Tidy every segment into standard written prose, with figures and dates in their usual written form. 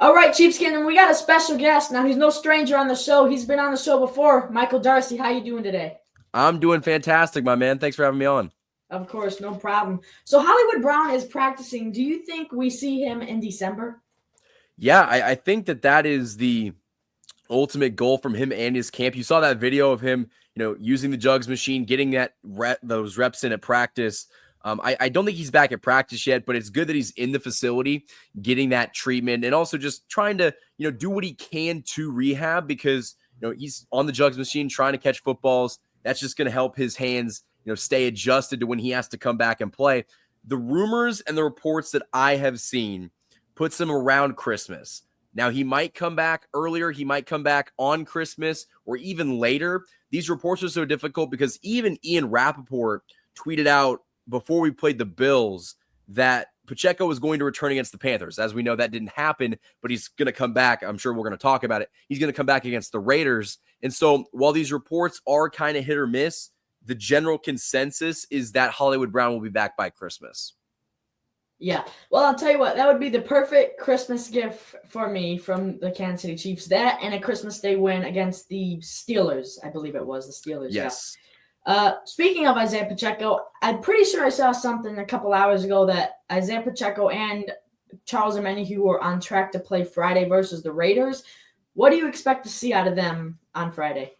All right, Chiefs Kingdom, we got a special guest. Now, he's no stranger on the show. He's been on the show before. Michael Darcy, how you doing today? I'm doing fantastic, my man. Thanks for having me on. Of course, no problem. So Hollywood Brown is practicing. Do you think we see him in December? Yeah, I think that is the ultimate goal from him and his camp. You saw that video of him, using the jugs machine, getting those reps in at practice. I don't think he's back at practice yet, but it's good that he's in the facility getting that treatment and also just trying to, do what he can to rehab because, he's on the jugs machine trying to catch footballs. That's just going to help his hands, stay adjusted to when he has to come back and play. The rumors and the reports that I have seen puts him around Christmas. Now, he might come back earlier. He might come back on Christmas or even later. These reports are so difficult because even Ian Rappaport tweeted out before we played the Bills that Pacheco was going to return against the Panthers. As we know, that didn't happen, but he's going to come back. I'm sure we're going to talk about it. He's going to come back against the Raiders. And so while these reports are kind of hit or miss, the general consensus is that Hollywood Brown will be back by Christmas. Yeah. Well, I'll tell you what, that would be the perfect Christmas gift for me from the Kansas City Chiefs. That and a Christmas Day win against the Steelers. I believe it was the Steelers. Yes. Yeah. Speaking of Isaiah Pacheco, I'm pretty sure I saw something a couple hours ago that Isaiah Pacheco and Charles Omenihu were on track to play Friday versus the Raiders. What do you expect to see out of them on Friday?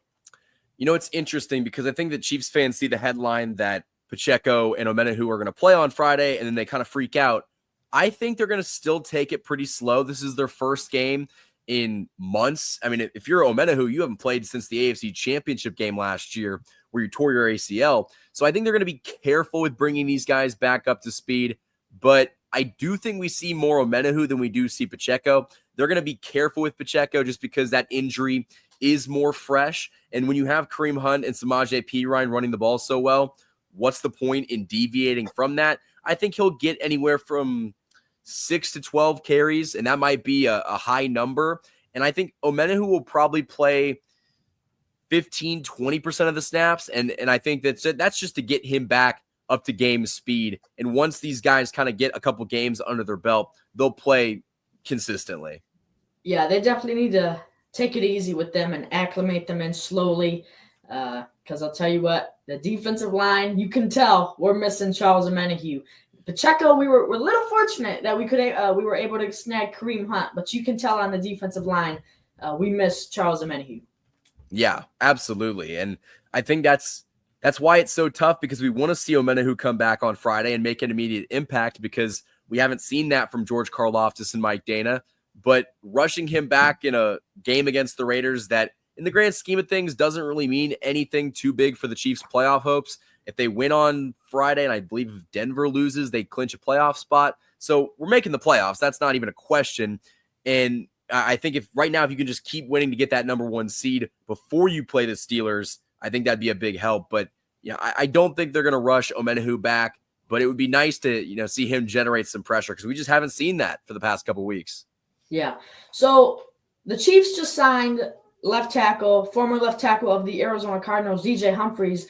It's interesting because I think that Chiefs fans see the headline that Pacheco and Omenihu are going to play on Friday, and then they kind of freak out. I think they're going to still take it pretty slow. This is their first game in months. I mean, if you're Omenihu, you haven't played since the AFC Championship game last year where you tore your ACL. So I think they're going to be careful with bringing these guys back up to speed. But I do think we see more Omenihu than we do see Pacheco. They're going to be careful with Pacheco just because that injury is more fresh. And when you have Kareem Hunt and Samaje Perine running the ball so well, what's the point in deviating from that? I think he'll get anywhere from 6 to 12 carries, and that might be a high number. And I think Omenihu will probably play 15, 20% of the snaps. And I think that's just to get him back up to game speed. And once these guys kind of get a couple games under their belt, they'll play consistently. Yeah, they definitely need to take it easy with them and acclimate them in slowly. Because I'll tell you what, the defensive line, you can tell we're missing Charles Omenihu. Pacheco, we're a little fortunate that we were able to snag Kareem Hunt, but you can tell on the defensive line we miss Charles Omenihu. Yeah, absolutely. And I think that's why it's so tough because we want to see Omenihu come back on Friday and make an immediate impact because we haven't seen that from George Karlaftis and Mike Dana. But rushing him back in a game against the Raiders that in the grand scheme of things doesn't really mean anything too big for the Chiefs' playoff hopes. If they win on Friday, and I believe if Denver loses, they clinch a playoff spot. So we're making the playoffs. That's not even a question. And I think if you can just keep winning to get that number one seed before you play the Steelers, I think that'd be a big help. But I don't think they're going to rush Omenihu back, but it would be nice to see him generate some pressure because we just haven't seen that for the past couple weeks. Yeah. So the Chiefs just signed former left tackle of the Arizona Cardinals, DJ Humphries.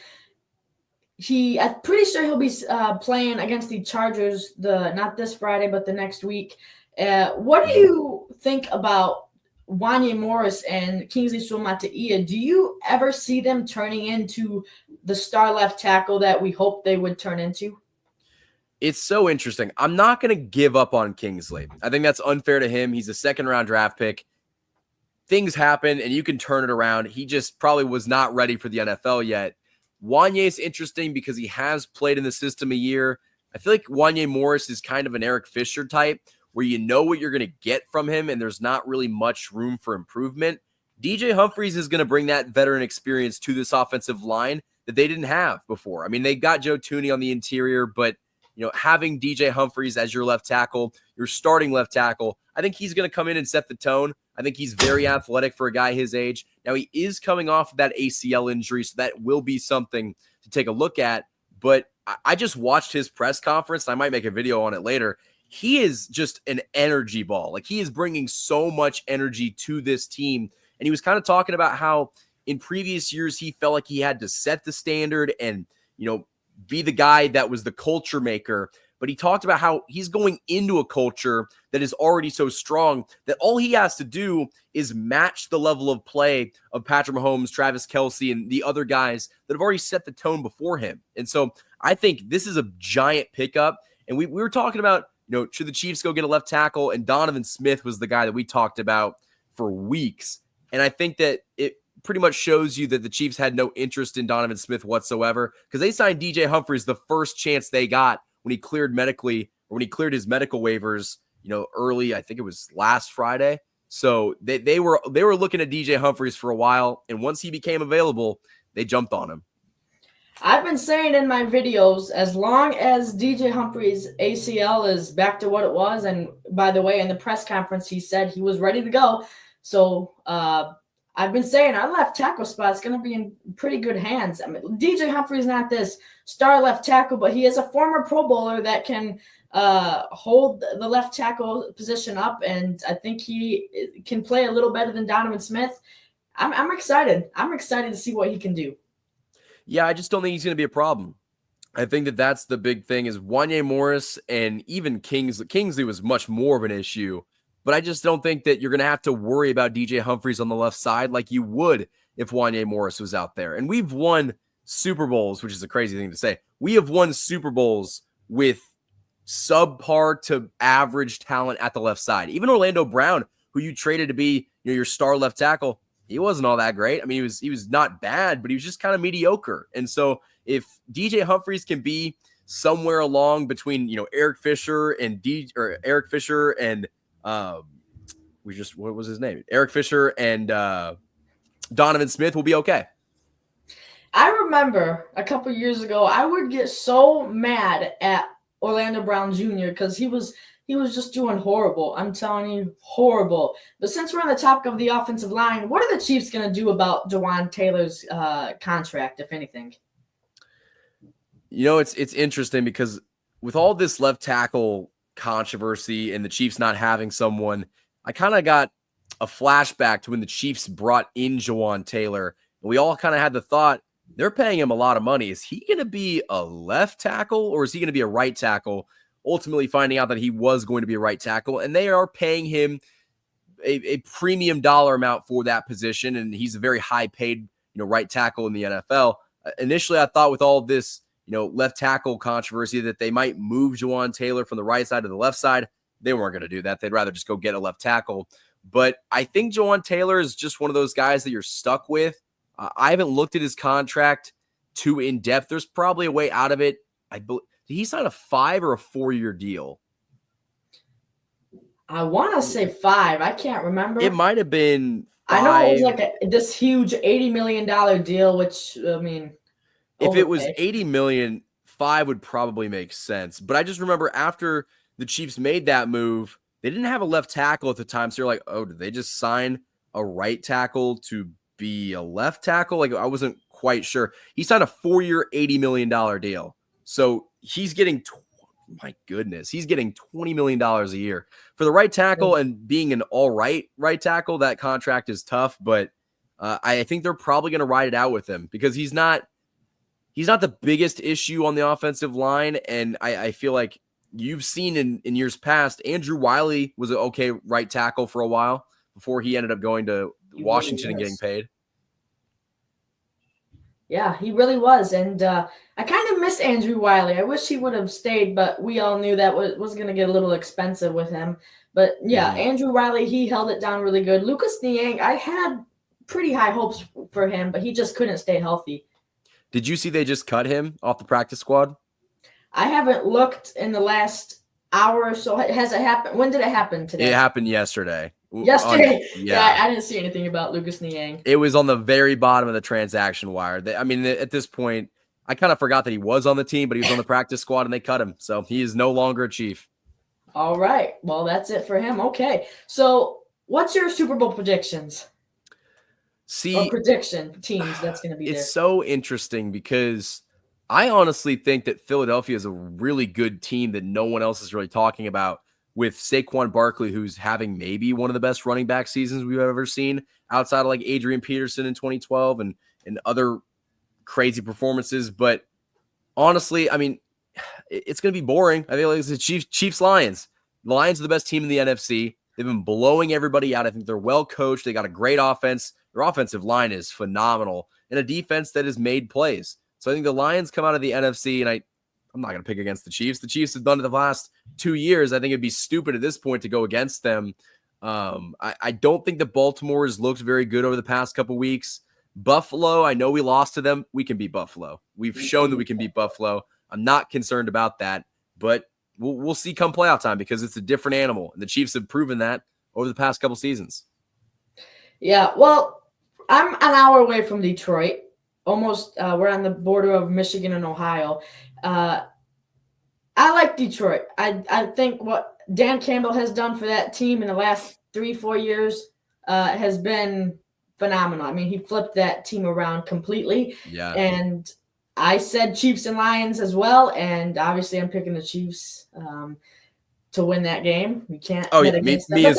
I'm pretty sure he'll be playing against the Chargers not this Friday, but the next week. What do you think about Wanya Morris and Kingsley Suamataia? Do you ever see them turning into the star left tackle that we hope they would turn into? It's so interesting. I'm not going to give up on Kingsley. I think that's unfair to him. He's a second-round draft pick. Things happen, and you can turn it around. He just probably was not ready for the NFL yet. Wanya is interesting because he has played in the system a year. I feel like Wanya Morris is kind of an Eric Fisher type where you know what you're going to get from him, and there's not really much room for improvement. DJ Humphries is going to bring that veteran experience to this offensive line that they didn't have before. I mean, they got Joe Thuney on the interior, but having DJ Humphries as your left tackle, your starting left tackle, I think he's going to come in and set the tone. I think he's very athletic for a guy his age. Now, he is coming off of that ACL injury, so that will be something to take a look at. But I just watched his press conference. I might make a video on it later. He is just an energy ball. Like, he is bringing so much energy to this team. And he was kind of talking about how in previous years he felt like he had to set the standard and, be the guy that was the culture maker. but he talked about how he's going into a culture that is already so strong that all he has to do is match the level of play of Patrick Mahomes, Travis Kelce, and the other guys that have already set the tone before him. And so I think this is a giant pickup. And we were talking about, should the Chiefs go get a left tackle? And Donovan Smith was the guy that we talked about for weeks. And I think that it pretty much shows you that the Chiefs had no interest in Donovan Smith whatsoever, because they signed DJ Humphries the first chance they got when he cleared medically, or when he cleared his medical waivers, early, I think it was last Friday. So they were looking at DJ Humphries for a while, and once he became available, they jumped on him. I've been saying in my videos, as long as DJ Humphries' ACL is back to what it was, and by the way, in the press conference, he said he was ready to go. So I've been saying our left tackle spot is going to be in pretty good hands. I mean, DJ Humphries is not this star left tackle, but he is a former Pro Bowler that can hold the left tackle position up, and I think he can play a little better than Donovan Smith. I'm excited. I'm excited to see what he can do. Yeah, I just don't think he's going to be a problem. I think that that's the big thing is Wanya Morris and even Kingsley. Kingsley was much more of an issue, but I just don't think that you're going to have to worry about DJ Humphries on the left side like you would if Wanya Morris was out there. And we've won Super Bowls, which is a crazy thing to say. We have won Super Bowls with subpar to average talent at the left side. Even Orlando Brown, who you traded to be your star left tackle, he wasn't all that great. I mean, he was not bad, but he was just kind of mediocre. And so if DJ Humphries can be somewhere along between, Eric Fisher and what was his name? Eric Fisher and Donovan Smith, will be okay. I remember a couple years ago, I would get so mad at Orlando Brown Jr. because he was just doing horrible. I'm telling you, horrible. But since we're on the topic of the offensive line, what are the Chiefs going to do about Jawaan Taylor's contract, if anything? It's interesting because with all this left tackle controversy and the Chiefs not having someone, I kind of got a flashback to when the Chiefs brought in Jawaan Taylor. And we all kind of had the thought, they're paying him a lot of money. Is he going to be a left tackle or is he going to be a right tackle? Ultimately finding out that he was going to be a right tackle, and they are paying him a premium dollar amount for that position, and he's a very high paid right tackle in the NFL. Initially, I thought with all this left tackle controversy that they might move Jawaan Taylor from the right side to the left side. They weren't going to do that. They'd rather just go get a left tackle. But I think Jawaan Taylor is just one of those guys that you're stuck with. I haven't looked at his contract too in depth. There's probably a way out of it. Did he sign a 5 or a 4-year deal? I want to say 5. I can't remember. It might have been 5. I know it was like this huge $80 million deal, which, I mean, if it was $80 million, 5 would probably make sense. But I just remember after the Chiefs made that move, they didn't have a left tackle at the time. So you're like, oh, did they just sign a right tackle to be a left tackle? Like, I wasn't quite sure. He signed a 4-year, $80 million deal. So he's getting, he's getting $20 million a year for the right tackle, and being an all right tackle. That contract is tough, but I think they're probably going to ride it out with him because he's not the biggest issue on the offensive line. And I feel like you've seen in years past, Andrew Wiley was an okay right tackle for a while before he ended up going to Washington and getting paid. Yeah, he really was. And I kind of miss Andrew Wiley. I wish he would have stayed, but we all knew that was going to get a little expensive with him. But yeah, Andrew Wiley, he held it down really good. Lucas Niang, I had pretty high hopes for him, but he just couldn't stay healthy. Did you see they just cut him off the practice squad? I haven't looked in the last hour or so. Has it happened? When did it happen today? It happened yesterday. Yesterday? Yeah, I didn't see anything about Lucas Niang. It was on the very bottom of the transaction wire. I mean, at this point, I kind of forgot that he was on the team, but he was on the practice squad and they cut him. So he is no longer a Chief. All right. Well, that's it for him. Okay. So what's your Super Bowl predictions? Or prediction teams that's going to be there. It's so interesting because I honestly think that Philadelphia is a really good team that no one else is really talking about, with Saquon Barkley, who's having maybe one of the best running back seasons we've ever seen outside of like Adrian Peterson in 2012 and other crazy performances. But honestly, I mean, it's going to be boring. I feel like it's the Chiefs Lions. The Lions are the best team in the NFC. They've been blowing everybody out. I think they're well coached. They got a great offense. Their offensive line is phenomenal, and a defense that has made plays. So I think the Lions come out of the NFC, and I'm not going to pick against the Chiefs. The Chiefs have done it the last 2 years. I think it'd be stupid at this point to go against them. I don't think that Baltimore has looked very good over the past couple weeks. Buffalo, I know we lost to them. We can beat Buffalo. We've shown that we can beat Buffalo. I'm not concerned about that, but we'll see come playoff time because it's a different animal, and the Chiefs have proven that over the past couple seasons. Yeah, well, I'm an hour away from Detroit. Almost, we're on the border of Michigan and Ohio. I like Detroit. I think what Dan Campbell has done for that team in the last 3-4 years has been phenomenal. I mean, he flipped that team around completely. Yeah. And I said Chiefs and Lions as well, and obviously I'm picking the Chiefs to win that game. We can't bet against them. But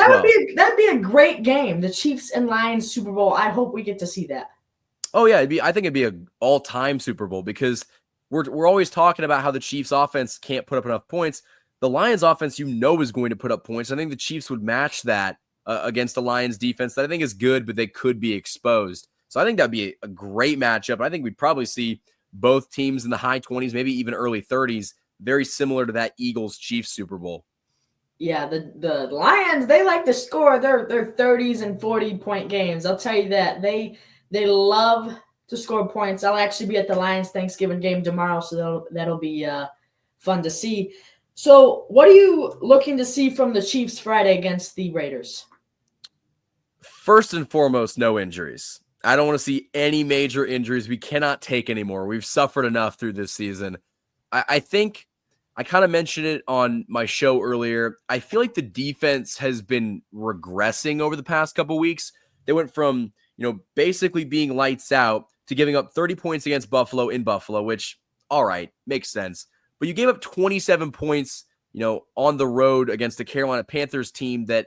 that'd be a great game. The Chiefs and Lions Super Bowl. I hope we get to see that. Oh yeah, I think it'd be an all-time Super Bowl because we're always talking about how the Chiefs offense can't put up enough points. The Lions offense, is going to put up points. I think the Chiefs would match that against the Lions defense that I think is good, but they could be exposed. So I think that'd be a great matchup. I think we'd probably see both teams in the high 20s, maybe even early 30s, very similar to that Eagles-Chiefs Super Bowl. Yeah, the Lions, they like to score their 30s and 40-point games. I'll tell you that. They love to score points. I'll actually be at the Lions Thanksgiving game tomorrow, so that'll be fun to see. So what are you looking to see from the Chiefs Friday against the Raiders? First and foremost, no injuries. I don't want to see any major injuries. We cannot take anymore. We've suffered enough through this season. I think I kind of mentioned it on my show earlier. I feel like the defense has been regressing over the past couple weeks. They went from, basically being lights out to giving up 30 points against Buffalo in Buffalo, which, all right, makes sense. But you gave up 27 points, on the road against the Carolina Panthers team that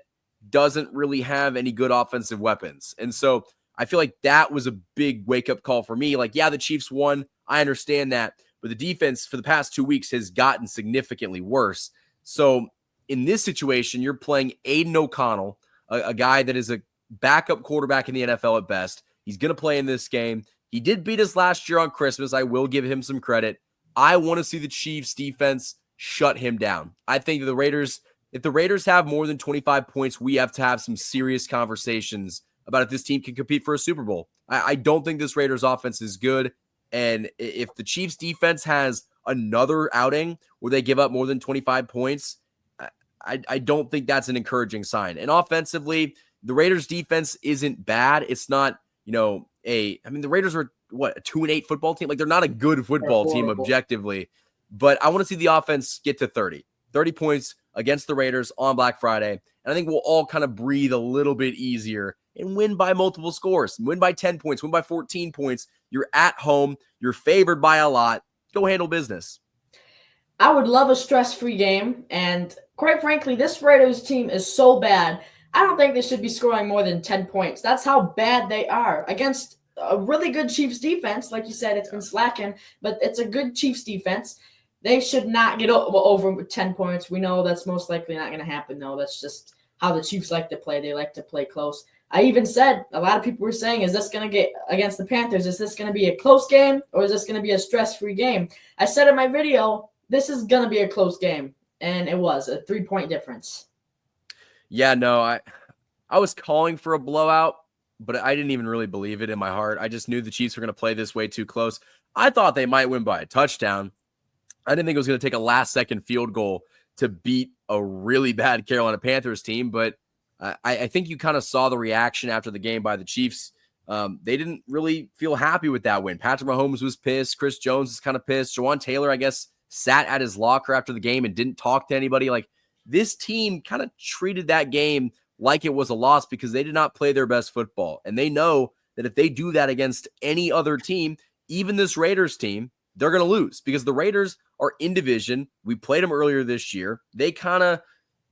doesn't really have any good offensive weapons. And so I feel like that was a big wake-up call for me. Like, yeah, the Chiefs won. I understand that. But the defense for the past 2 weeks has gotten significantly worse. So in this situation, you're playing Aiden O'Connell, a guy that is a backup quarterback in the NFL at best. He's going to play in this game. He did beat us last year on Christmas. I will give him some credit. I want to see the Chiefs defense shut him down. I think if the Raiders have more than 25 points, we have to have some serious conversations about if this team can compete for a Super Bowl. I don't think this Raiders offense is good. And if the Chiefs defense has another outing where they give up more than 25 points, I don't think that's an encouraging sign. And offensively, the Raiders defense isn't bad. It's not, the Raiders are a 2-8 football team. Like, they're not a good football team objectively, but I want to see the offense get to 30 points against the Raiders on Black Friday. And I think we'll all kind of breathe a little bit easier and win by multiple scores, win by 10 points, win by 14 points. You're at home. You're favored by a lot. Go handle business. I would love a stress-free game. And quite frankly, this Raiders team is so bad. I don't think they should be scoring more than 10 points. That's how bad they are against a really good Chiefs defense. Like you said, it's been slacking, but it's a good Chiefs defense. They should not get over 10 points. We know that's most likely not going to happen, though. That's just how the Chiefs like to play. They like to play close. I even said, a lot of people were saying, is this going to get against the Panthers? Is this going to be a close game, or is this going to be a stress-free game? I said in my video, this is going to be a close game, and it was a 3-point difference. Yeah, no, I was calling for a blowout, but I didn't even really believe it in my heart. I just knew the Chiefs were going to play this way too close. I thought they might win by a touchdown. I didn't think it was going to take a last-second field goal to beat a really bad Carolina Panthers team, but I think you kind of saw the reaction after the game by the Chiefs. They didn't really feel happy with that win. Patrick Mahomes was pissed. Chris Jones is kind of pissed. Jawan Taylor, I guess, sat at his locker after the game and didn't talk to anybody. Like, this team kind of treated that game like it was a loss because they did not play their best football. And they know that if they do that against any other team, even this Raiders team, they're going to lose because the Raiders are in division. We played them earlier this year.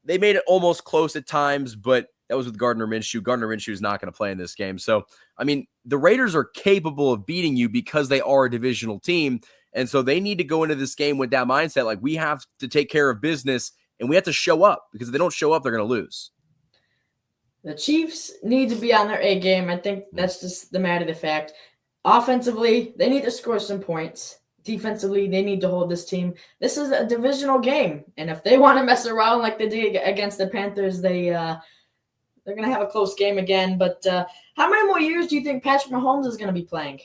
They made it almost close at times, but that was with Gardner Minshew. Gardner Minshew is not going to play in this game. So, the Raiders are capable of beating you because they are a divisional team. And so they need to go into this game with that mindset. Like, we have to take care of business and we have to show up, because if they don't show up, they're going to lose. The Chiefs need to be on their A game. I think that's just the matter of the fact. Offensively, they need to score some points. Defensively, they need to hold this team. This is a divisional game, and if they want to mess around like they did against the Panthers, they're going to have a close game again. But how many more years do you think Patrick Mahomes is going to be playing?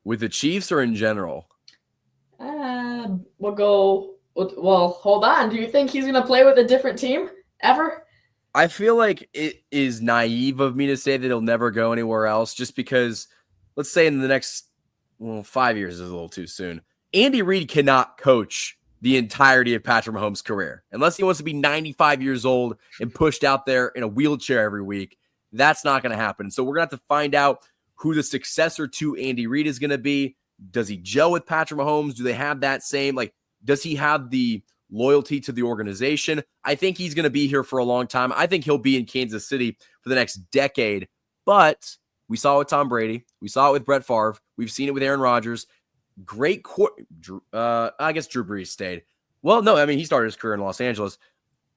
With the Chiefs or in general? We'll go. Well, hold on. Do you think he's going to play with a different team ever? I feel like it is naive of me to say that he'll never go anywhere else, just because, let's say in the next 5 years is a little too soon. Andy Reid cannot coach the entirety of Patrick Mahomes' career unless he wants to be 95 years old and pushed out there in a wheelchair every week. That's not going to happen. So we're going to have to find out who the successor to Andy Reid is going to be. Does he gel with Patrick Mahomes? Do they have that same, does he have the loyalty to the organization? I think he's going to be here for a long time. I think he'll be in Kansas City for the next decade. But we saw it with Tom Brady. We saw it with Brett Favre. We've seen it with Aaron Rodgers. I guess Drew Brees stayed. Well, no, I mean, he started his career in Los Angeles.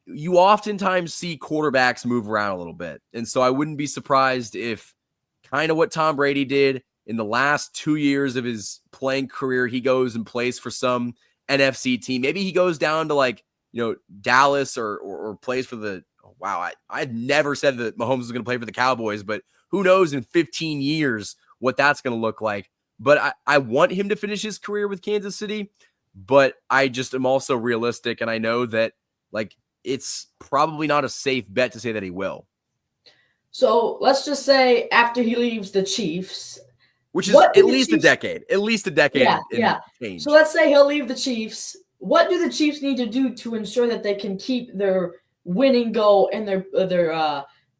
You oftentimes see quarterbacks move around a little bit. And so I wouldn't be surprised if kind of what Tom Brady did in the last 2 years of his playing career, he goes and plays for some NFC team. Maybe he goes down to Dallas or plays for the I've never said that Mahomes is going to play for the Cowboys, but who knows in 15 years what that's going to look like. But I want him to finish his career with Kansas City, but I just am also realistic, and I know that it's probably not a safe bet to say that he will. So let's just say after he leaves the Chiefs, which is at least a decade. Yeah. Change. So let's say he'll leave the Chiefs. What do the Chiefs need to do to ensure that they can keep their winning go and their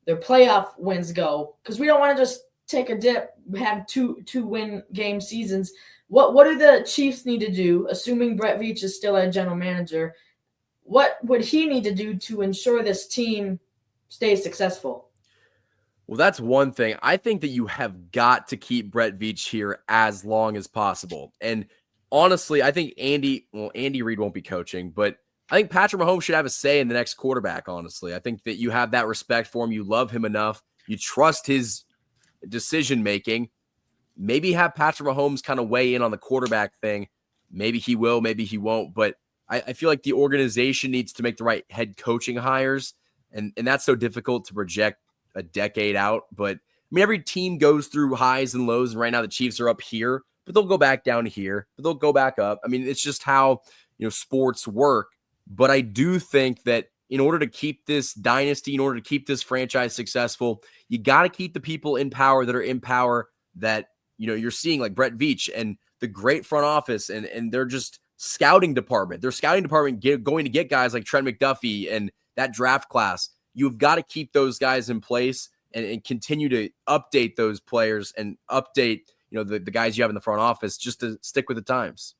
playoff wins go? Because we don't want to just take a dip, have two win game seasons. What do the Chiefs need to do, assuming Brett Veach is still our general manager? What would he need to do to ensure this team stays successful? Well, that's one thing. I think that you have got to keep Brett Veach here as long as possible. And honestly, I think Andy Reid won't be coaching, but I think Patrick Mahomes should have a say in the next quarterback, honestly. I think that you have that respect for him. You love him enough. You trust his decision-making. Maybe have Patrick Mahomes kind of weigh in on the quarterback thing. Maybe he will, maybe he won't. But I feel like the organization needs to make the right head coaching hires. And that's so difficult to project a decade out. But I mean, every team goes through highs and lows, and right now the Chiefs are up here, but they'll go back down here, but they'll go back up. I mean, it's just how sports work. But I do think that in order to keep this dynasty, in order to keep this franchise successful, you got to keep the people in power that are in power that you're seeing, like Brett Veach and the great front office, and they're just scouting department. Their scouting department going to get guys like Trent McDuffie and that draft class. You've got to keep those guys in place and continue to update those players and update, the guys you have in the front office just to stick with the times.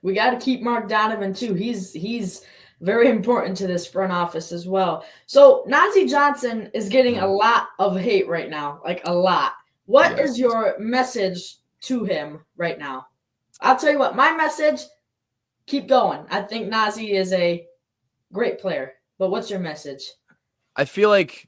We got to keep Mark Donovan too. He's very important to this front office as well. So Najee Johnson is getting a lot of hate right now, like a lot. What is your message to him right now? I'll tell you what, my message, keep going. I think Najee is a great player, but what's your message? I feel like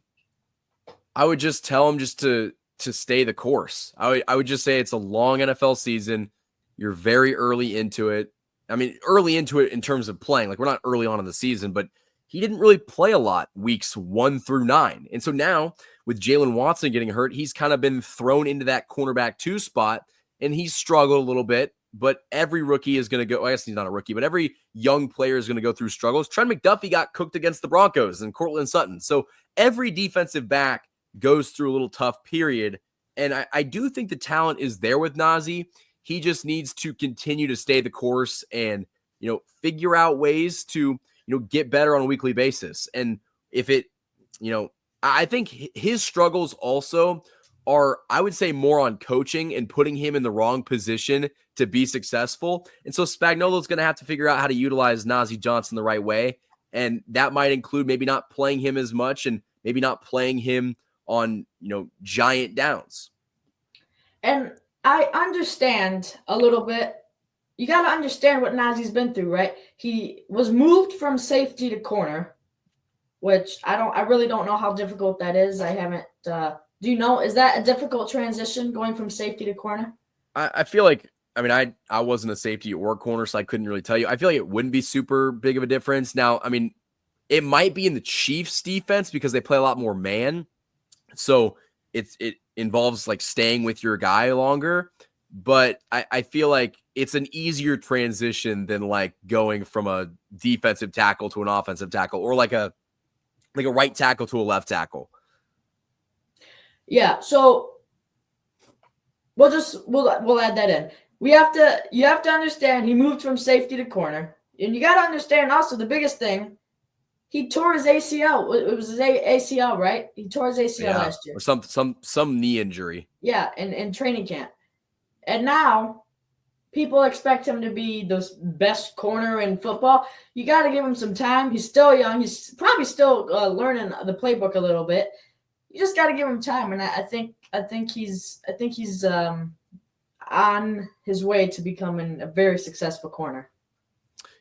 I would just tell him just to stay the course. I would just say it's a long NFL season. You're very early into it. I mean, early into it in terms of playing. Like, we're not early on in the season, but he didn't really play a lot weeks 1 through 9. And so now with Jalen Watson getting hurt, he's kind of been thrown into that cornerback 2 spot, and he's struggled a little bit. But every rookie is going to go, I guess he's not a rookie, but every young player is going to go through struggles. Trent McDuffie got cooked against the Broncos and Cortland Sutton. So every defensive back goes through a little tough period. And I do think the talent is there with Najee. He just needs to continue to stay the course and, figure out ways to, get better on a weekly basis. And if it, I think his struggles also are, I would say, more on coaching and putting him in the wrong position to be successful. And so Spagnuolo's going to have to figure out how to utilize Najee Johnson the right way. And that might include maybe not playing him as much and maybe not playing him on, giant downs. And I understand a little bit you got to understand what Najee's been through, right? He was moved from safety to corner, which I really don't know how difficult that is. I haven't. Do you know? Is that a difficult transition going from safety to corner? I feel like, I mean, I wasn't a safety or corner, so I couldn't really tell you. I feel like it wouldn't be super big of a difference. Now, I mean, it might be in the Chiefs defense because they play a lot more man. So it involves like staying with your guy longer. But I feel like it's an easier transition than like going from a defensive tackle to an offensive tackle, or like a right tackle to a left tackle. Yeah. So we'll add that in. You have to understand he moved from safety to corner, and you got to understand also the biggest thing. He tore his ACL. It was his ACL, right? He tore his ACL last year. Or some knee injury. Yeah, in training camp. And now people expect him to be the best corner in football. You got to give him some time. He's still young. He's probably still learning the playbook a little bit. You just got to give him time, and I think he's on his way to becoming a very successful corner.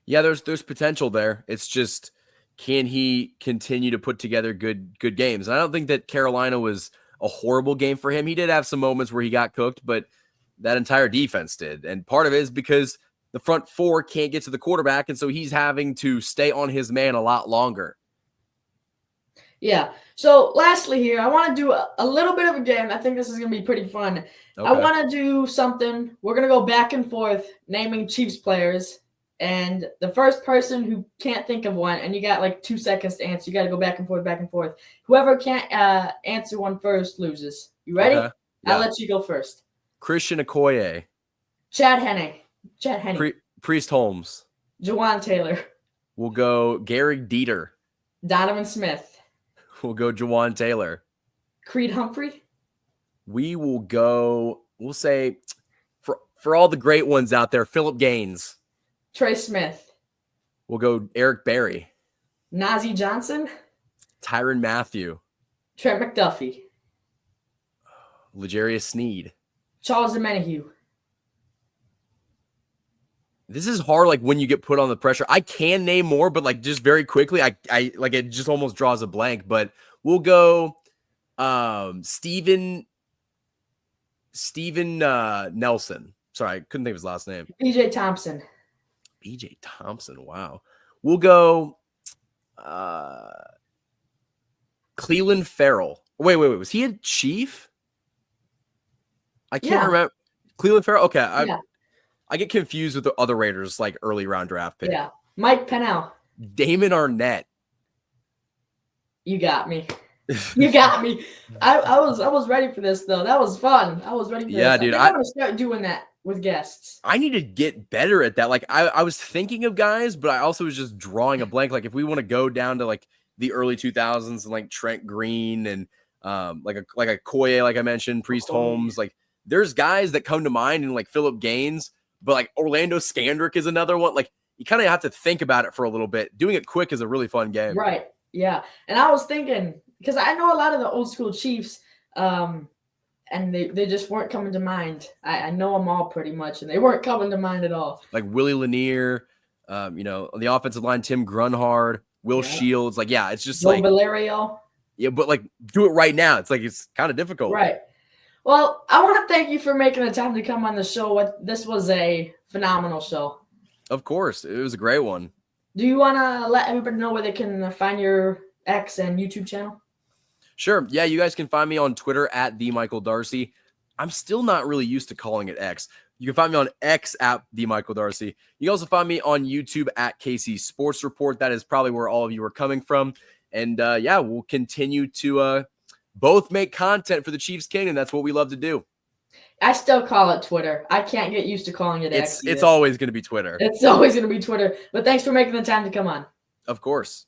Yeah, there's potential there. It's just, can he continue to put together good games? And I don't think that Carolina was a horrible game for him. He did have some moments where he got cooked, but that entire defense did. And part of it is because the front four can't get to the quarterback, and so he's having to stay on his man a lot longer. Yeah. So lastly here, I want to do a little bit of a game. I think this is going to be pretty fun. Okay. I want to do something. We're going to go back and forth naming Chiefs players. And the first person who can't think of one, and you got like 2 seconds to answer, you got to go back and forth. Whoever can't answer one first loses. You ready? Okay. Yeah. I'll let you go first. Christian Okoye. Chad Henne. Priest Holmes. Jawan Taylor. We'll go Gary Dieter. Donovan Smith. We'll go Jawan Taylor. Creed Humphrey. We'll say, for all the great ones out there, Philip Gaines. Trey Smith. We'll go Eric Berry. Najee Johnson. Tyrann Mathieu. Trent McDuffie. L'Jarius Sneed. Charles Omenihu. This is hard, like, when you get put on the pressure. I can name more, but like just very quickly, I like, it just almost draws a blank. But we'll go Steven Nelson. Sorry, I couldn't think of his last name. BJ Thompson. Wow. We'll go Cleveland Farrell. Wait. Was he a Chief? I can't remember. Cleveland Farrell? Okay. I get confused with the other Raiders, like early round draft pick. Yeah. Mike Pennell. Damon Arnett. You got me. I was ready for this though. That was fun. I was ready for this. Yeah, dude. I'm gonna start doing that with guests. I need to get better at that. Like I was thinking of guys, but I also was just drawing a blank. Like if we want to go down to like the early 2000s and like Trent Green and like a Koye, like I mentioned, Priest Holmes, like there's guys that come to mind, and like Philip Gaines, but like Orlando Scandrick is another one. Like you kind of have to think about it for a little bit. Doing it quick is a really fun game. Right. Yeah. And I was thinking, because I know a lot of the old school Chiefs, and they just weren't coming to mind. I know them all pretty much, and they weren't coming to mind at all. Like Willie Lanier, on the offensive line, Tim Grunhard, Will Shields. Like, yeah, it's just Joe Valerio. Yeah, but like do it right now. It's like it's kind of difficult. Right. Well, I want to thank you for making the time to come on the show. This was a phenomenal show. Of course. It was a great one. Do you want to let everybody know where they can find your X and YouTube channel? Sure. Yeah, you guys can find me on Twitter at @TheMichaelDarcy. I'm still not really used to calling it X. You can find me on X at @TheMichaelDarcy. You can also find me on YouTube at KC Sports Report. That is probably where all of you are coming from. And yeah, we'll continue to both make content for the Chiefs Kingdom. That's what we love to do. I still call it Twitter. I can't get used to calling it X. It's always going to be Twitter. It's always going to be Twitter. But thanks for making the time to come on. Of course.